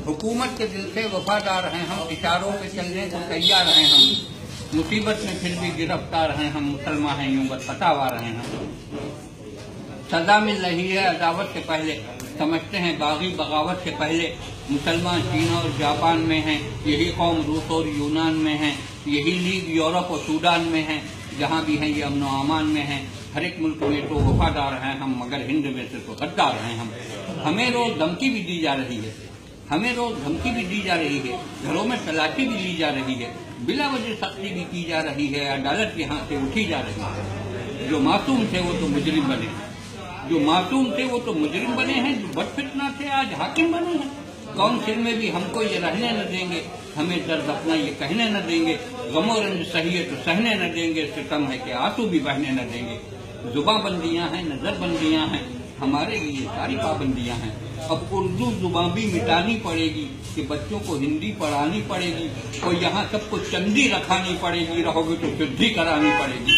हुकूमत के दिल से वफादार हैं हम, इशारों पे चलने को तैयार हैं हम, मुसीबत में फिर भी गिरफ्तार हैं हम, मुसलमान हैं यूं बस फतावार हैं हम। सजा मिल रही है अदावत से पहले, समझते हैं बागी बगावत से पहले। मुसलमान चीन और जापान में हैं, यही कौम रूस और यूनान में है, यही लीग यूरोप और सूडान में है, जहाँ भी हैं ये अमन व अमान में हैं। हर एक मुल्क में तो वफादार हैं हम, मगर हिंद में से तो गद्दार हैं हम। हमें रोज धमकी भी दी जा रही है, हमें रोज धमकी भी दी जा रही है, घरों में तलाशी भी ली जा रही है, बिला वजह सख्ती भी की जा रही है, अदालत के हाथ से उठी जा रही है। जो मासूम थे वो तो मुजरिम बने, जो मासूम थे वो तो मुजरिम बने हैं, जो बदफितना थे आज हाकिम बने हैं। काउंसिल में भी हमको ये रहने न देंगे, हमें दर्द अपना ये कहने न देंगे, गमो रंज सही है तो सहने न देंगे, सितम है कि आंसू भी बहने न देंगे। जुबां बंदियां हैं, नजर बंदियां हैं, हमारे लिए सारी पाबंदियां हैं। अब उर्दू जुबां भी मिटानी पड़ेगी कि बच्चों को हिंदी पढ़ानी पड़ेगी, और यहाँ सबको चंदी रखानी पड़ेगी, रहोगे तो सिद्धि करानी पड़ेगी।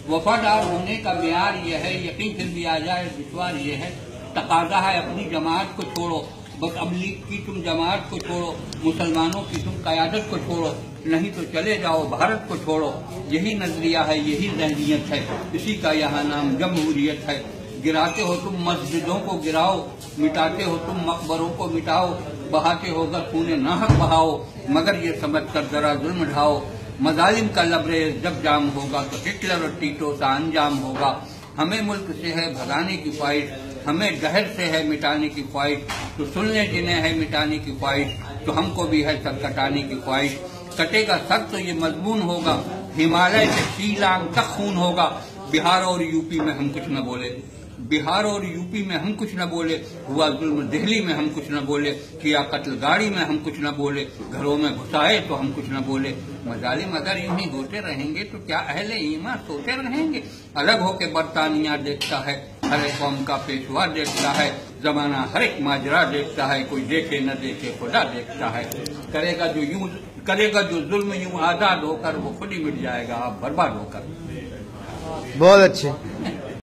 वफादार होने का म्यार यह है, यकीन फिर भी आ जाए दुश्वार यह है। तकाजा है अपनी जमात को छोड़ो, बस अब लीग की तुम जमात को छोड़ो, मुसलमानों की तुम क़यादत को छोड़ो, नहीं तो चले जाओ भारत को छोड़ो। यही नजरिया है, यही ज़हनियत है, इसी का यहाँ नाम जमहूरियत है। गिराते हो तुम मस्जिदों को गिराओ, मिटाते हो तुम मकबरों को मिटाओ, बहाते होगा खूने नाहक बहाओ, मगर ये समझ कर जरा जुल्म ढाओ। मजालिम का लबरेज जब जाम होगा तो हिटलर और टीटो का अंजाम होगा। हमें मुल्क से है भगाने की ख्वाहिश, हमें जहर से है मिटाने की ख्वाहिश, तो सुन ले जिन्हें है मिटाने की ख्वाहिश, तो हमको भी है सर कटाने की ख्वाहिश। कटेगा सर तो ये मजबून होगा, हिमालय से शीलांग तक खून होगा। बिहार और यूपी में हम कुछ न बोले, बिहार और यूपी में हम कुछ न बोले, हुआ जुल्म दिल्ली में हम कुछ न बोले, किया कत्ल गाड़ी में हम कुछ न बोले, घरों में घुसाए तो हम कुछ न बोले। मजालिम अगर यूं ही होते रहेंगे तो क्या अहले ईमान सोते रहेंगे। अलग होके बरतानिया देखता है, हर एक कौम का पेशवा देखता है, जमाना हर एक माजरा देखता है, कोई देखे न देखे खुदा देखता है। करेगा जो जुल्म यूं आजाद होकर, वो खुद ही मिट जाएगा आप बर्बाद होकर। बहुत अच्छे।